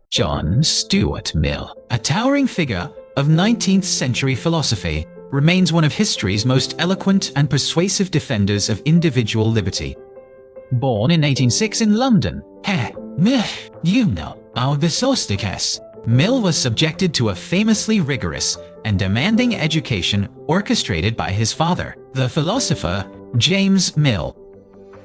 John Stuart Mill, a towering figure of 19th century philosophy, remains one of history's most eloquent and persuasive defenders of individual liberty. Born in 1806 in London, Mill was subjected to a famously rigorous and demanding education orchestrated by his father, the philosopher James Mill.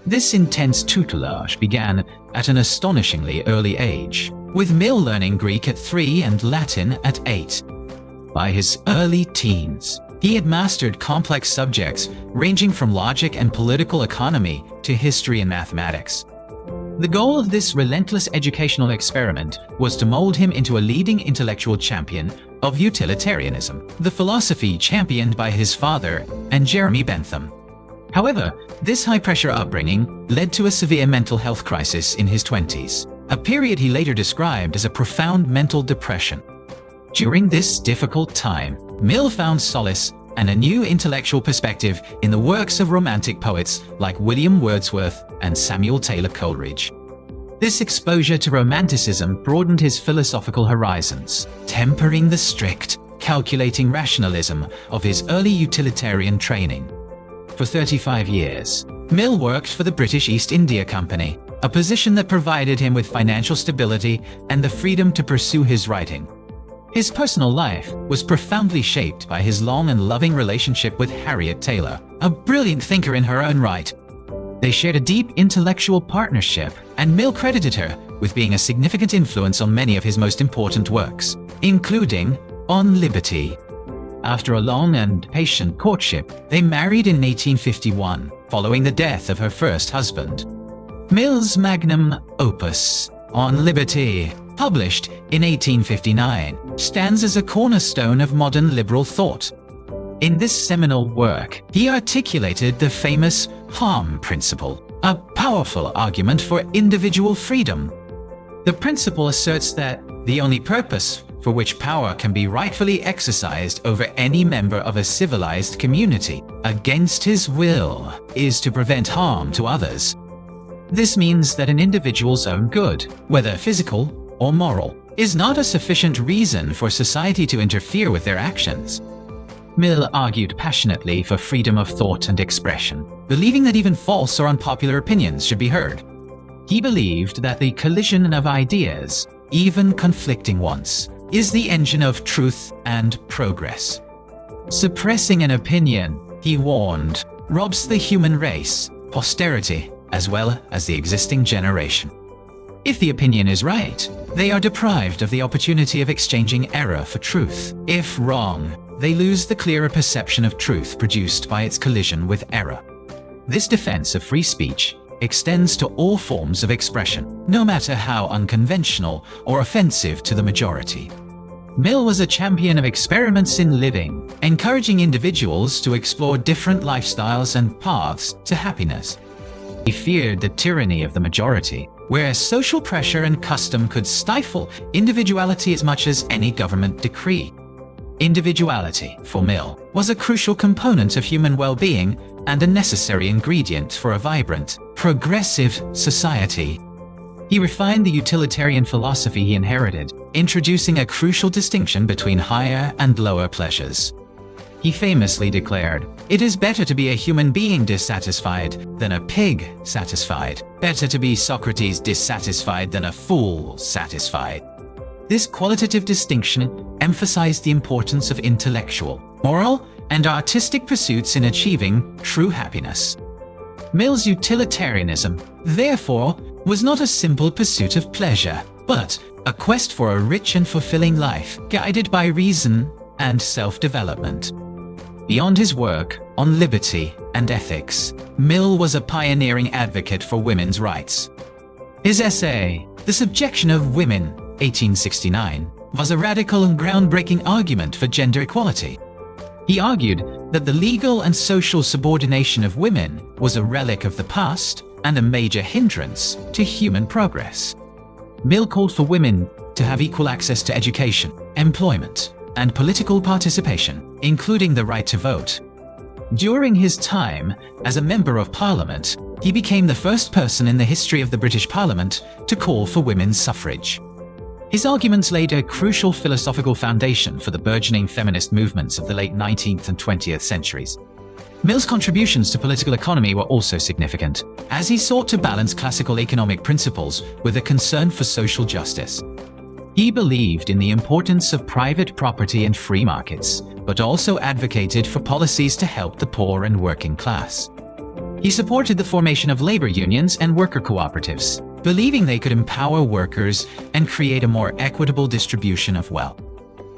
This intense tutelage began at an astonishingly early age, with Mill learning Greek at 3 and Latin at 8. By his early teens, he had mastered complex subjects ranging from logic and political economy to history and mathematics. The goal of this relentless educational experiment was to mold him into a leading intellectual champion of utilitarianism, the philosophy championed by his father and Jeremy Bentham. However, this high-pressure upbringing led to a severe mental health crisis in his 20s, a period he later described as a profound mental depression. During this difficult time, Mill found solace and a new intellectual perspective in the works of romantic poets like William Wordsworth and Samuel Taylor Coleridge. This exposure to romanticism broadened his philosophical horizons, tempering the strict, calculating rationalism of his early utilitarian training. For 35 years, Mill worked for the British East India Company, a position that provided him with financial stability and the freedom to pursue his writing. His personal life was profoundly shaped by his long and loving relationship with Harriet Taylor, a brilliant thinker in her own right. They shared a deep intellectual partnership, and Mill credited her with being a significant influence on many of his most important works, including On Liberty. After a long and patient courtship, they married in 1851, following the death of her first husband. Mill's magnum opus, On Liberty, published in 1859, stands as a cornerstone of modern liberal thought. In this seminal work, he articulated the famous harm principle, a powerful argument for individual freedom. The principle asserts that the only purpose for which power can be rightfully exercised over any member of a civilized community against his will is to prevent harm to others. This means that an individual's own good, whether physical or moral, is not a sufficient reason for society to interfere with their actions. Mill argued passionately for freedom of thought and expression, believing that even false or unpopular opinions should be heard. He believed that the collision of ideas, even conflicting ones, is the engine of truth and progress. Suppressing an opinion, he warned, robs the human race, posterity, as well as the existing generation. If the opinion is right, they are deprived of the opportunity of exchanging error for truth. If wrong, they lose the clearer perception of truth produced by its collision with error. This defense of free speech extends to all forms of expression, no matter how unconventional or offensive to the majority. Mill was a champion of experiments in living, encouraging individuals to explore different lifestyles and paths to happiness. He feared the tyranny of the majority, where social pressure and custom could stifle individuality as much as any government decree. Individuality, for Mill, was a crucial component of human well-being and a necessary ingredient for a vibrant, progressive society. He refined the utilitarian philosophy he inherited, introducing a crucial distinction between higher and lower pleasures. He famously declared, "It is better to be a human being dissatisfied than a pig satisfied. Better to be Socrates dissatisfied than a fool satisfied." This qualitative distinction emphasized the importance of intellectual, moral, and artistic pursuits in achieving true happiness. Mill's utilitarianism, therefore, was not a simple pursuit of pleasure, but a quest for a rich and fulfilling life, guided by reason and self-development. Beyond his work on liberty and ethics, Mill was a pioneering advocate for women's rights. His essay, The Subjection of Women, 1869, was a radical and groundbreaking argument for gender equality. He argued that the legal and social subordination of women was a relic of the past and a major hindrance to human progress. Mill called for women to have equal access to education, employment, and political participation, including the right to vote. During his time as a Member of Parliament, he became the first person in the history of the British Parliament to call for women's suffrage. His arguments laid a crucial philosophical foundation for the burgeoning feminist movements of the late 19th and 20th centuries. Mill's contributions to political economy were also significant, as he sought to balance classical economic principles with a concern for social justice. He believed in the importance of private property and free markets, but also advocated for policies to help the poor and working class. He supported the formation of labor unions and worker cooperatives, believing they could empower workers and create a more equitable distribution of wealth.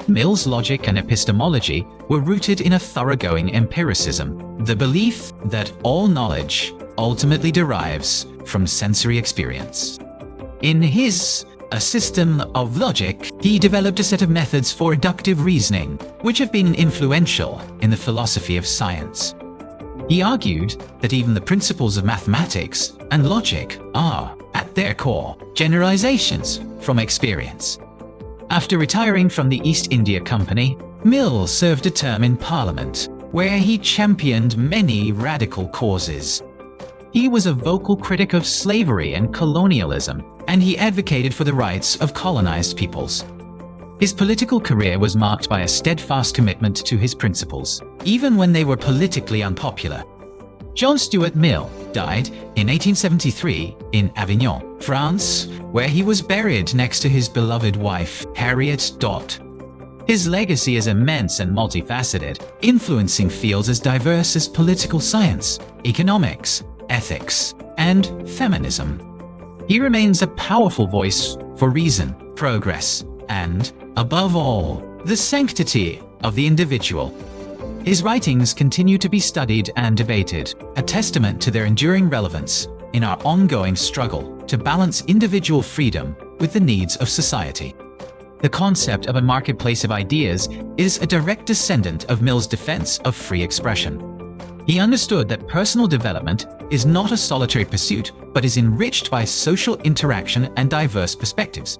Mill's logic and epistemology were rooted in a thoroughgoing empiricism, the belief that all knowledge ultimately derives from sensory experience. In his A System of Logic, he developed a set of methods for deductive reasoning, which have been influential in the philosophy of science. He argued that even the principles of mathematics and logic are, at their core, generalizations from experience. After retiring from the East India Company, Mill served a term in Parliament, where he championed many radical causes. He was a vocal critic of slavery and colonialism, and he advocated for the rights of colonized peoples. His political career was marked by a steadfast commitment to his principles, even when they were politically unpopular. John Stuart Mill died in 1873 in Avignon, France, where he was buried next to his beloved wife, Harriet Dott. His legacy is immense and multifaceted, influencing fields as diverse as political science, economics, ethics, and feminism. He remains a powerful voice for reason, progress, and, above all, the sanctity of the individual. His writings continue to be studied and debated, a testament to their enduring relevance in our ongoing struggle to balance individual freedom with the needs of society. The concept of a marketplace of ideas is a direct descendant of Mill's defense of free expression. He understood that personal development is not a solitary pursuit, but is enriched by social interaction and diverse perspectives.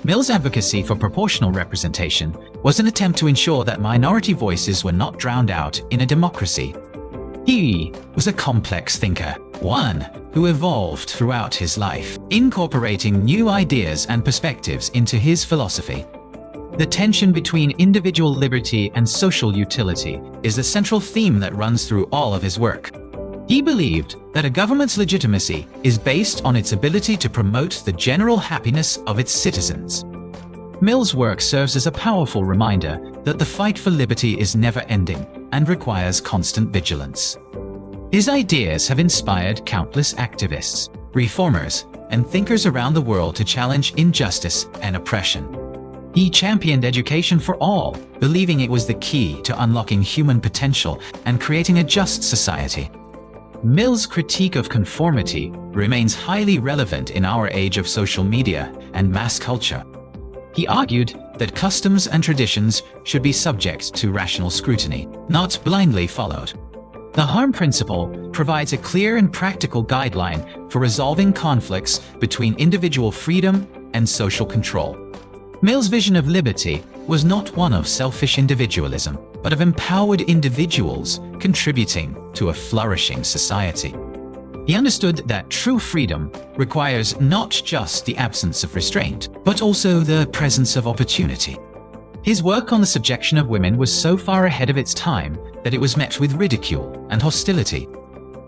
Mill's advocacy for proportional representation was an attempt to ensure that minority voices were not drowned out in a democracy. He was a complex thinker, one who evolved throughout his life, incorporating new ideas and perspectives into his philosophy. The tension between individual liberty and social utility is the central theme that runs through all of his work. He believed that a government's legitimacy is based on its ability to promote the general happiness of its citizens. Mill's work serves as a powerful reminder that the fight for liberty is never-ending and requires constant vigilance. His ideas have inspired countless activists, reformers, and thinkers around the world to challenge injustice and oppression. He championed education for all, believing it was the key to unlocking human potential and creating a just society. Mill's critique of conformity remains highly relevant in our age of social media and mass culture. He argued that customs and traditions should be subject to rational scrutiny, not blindly followed. The harm principle provides a clear and practical guideline for resolving conflicts between individual freedom and social control. Mill's vision of liberty was not one of selfish individualism, but of empowered individuals contributing to a flourishing society. He understood that true freedom requires not just the absence of restraint, but also the presence of opportunity. His work on the subjection of women was so far ahead of its time that it was met with ridicule and hostility.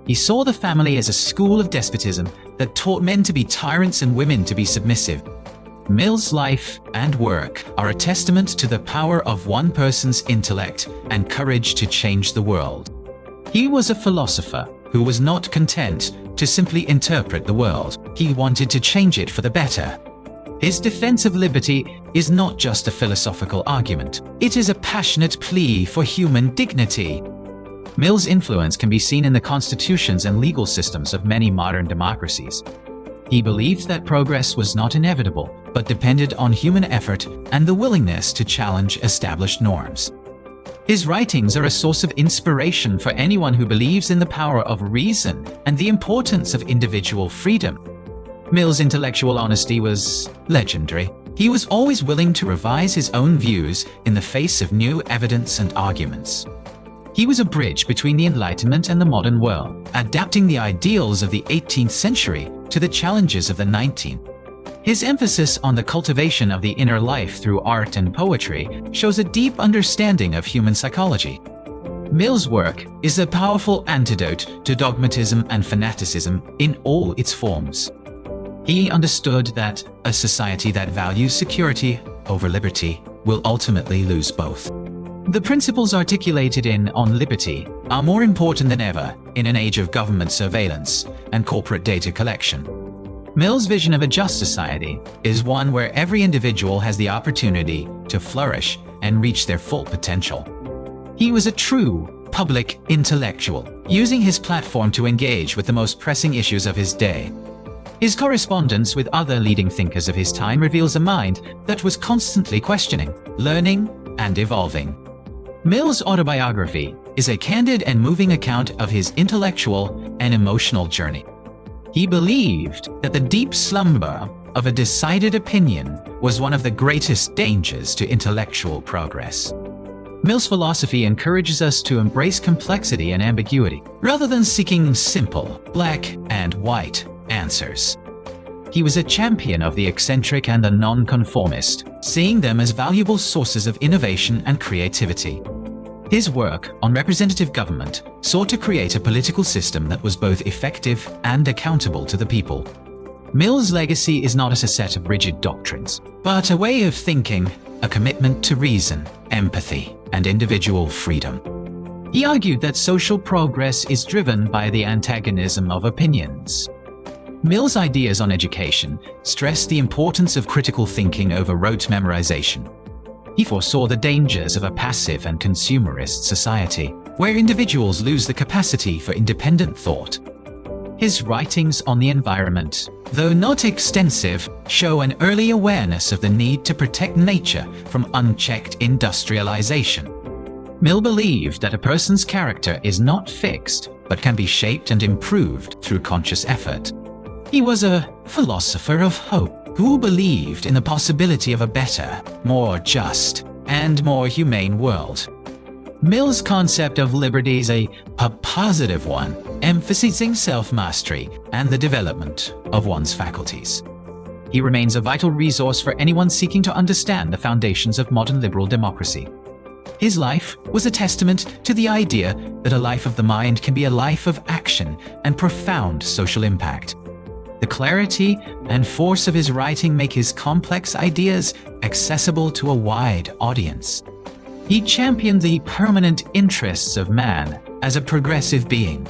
He saw the family as a school of despotism that taught men to be tyrants and women to be submissive. Mill's life and work are a testament to the power of one person's intellect and courage to change the world. He was a philosopher who was not content to simply interpret the world. He wanted to change it for the better. His defense of liberty is not just a philosophical argument. It is a passionate plea for human dignity. Mill's influence can be seen in the constitutions and legal systems of many modern democracies. He believed that progress was not inevitable, but depended on human effort and the willingness to challenge established norms. His writings are a source of inspiration for anyone who believes in the power of reason and the importance of individual freedom. Mill's intellectual honesty was legendary. He was always willing to revise his own views in the face of new evidence and arguments. He was a bridge between the Enlightenment and the modern world, adapting the ideals of the 18th century to the challenges of the 19th. His emphasis on the cultivation of the inner life through art and poetry shows a deep understanding of human psychology. Mill's work is a powerful antidote to dogmatism and fanaticism in all its forms. He understood that a society that values security over liberty will ultimately lose both. The principles articulated in On Liberty are more important than ever in an age of government surveillance and corporate data collection. Mill's vision of a just society is one where every individual has the opportunity to flourish and reach their full potential. He was a true public intellectual, using his platform to engage with the most pressing issues of his day. His correspondence with other leading thinkers of his time reveals a mind that was constantly questioning, learning, and evolving. Mill's autobiography is a candid and moving account of his intellectual and emotional journey. He believed that the deep slumber of a decided opinion was one of the greatest dangers to intellectual progress. Mill's philosophy encourages us to embrace complexity and ambiguity, rather than seeking simple, black and white answers. He was a champion of the eccentric and the nonconformist, seeing them as valuable sources of innovation and creativity. His work on representative government sought to create a political system that was both effective and accountable to the people. Mill's legacy is not as a set of rigid doctrines, but a way of thinking, a commitment to reason, empathy, and individual freedom. He argued that social progress is driven by the antagonism of opinions. Mill's ideas on education stressed the importance of critical thinking over rote memorization. He foresaw the dangers of a passive and consumerist society, where individuals lose the capacity for independent thought. His writings on the environment, though not extensive, show an early awareness of the need to protect nature from unchecked industrialization. Mill believed that a person's character is not fixed, but can be shaped and improved through conscious effort. He was a philosopher of hope who believed in the possibility of a better, more just, and more humane world. Mill's concept of liberty is a positive one, emphasizing self-mastery and the development of one's faculties. He remains a vital resource for anyone seeking to understand the foundations of modern liberal democracy. His life was a testament to the idea that a life of the mind can be a life of action and profound social impact. The clarity and force of his writing make his complex ideas accessible to a wide audience. He championed the permanent interests of man as a progressive being.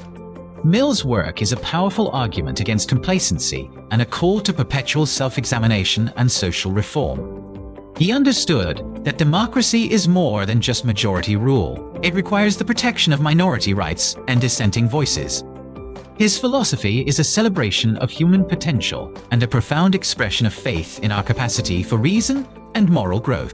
Mill's work is a powerful argument against complacency and a call to perpetual self-examination and social reform. He understood that democracy is more than just majority rule. It requires the protection of minority rights and dissenting voices. His philosophy is a celebration of human potential and a profound expression of faith in our capacity for reason and moral growth.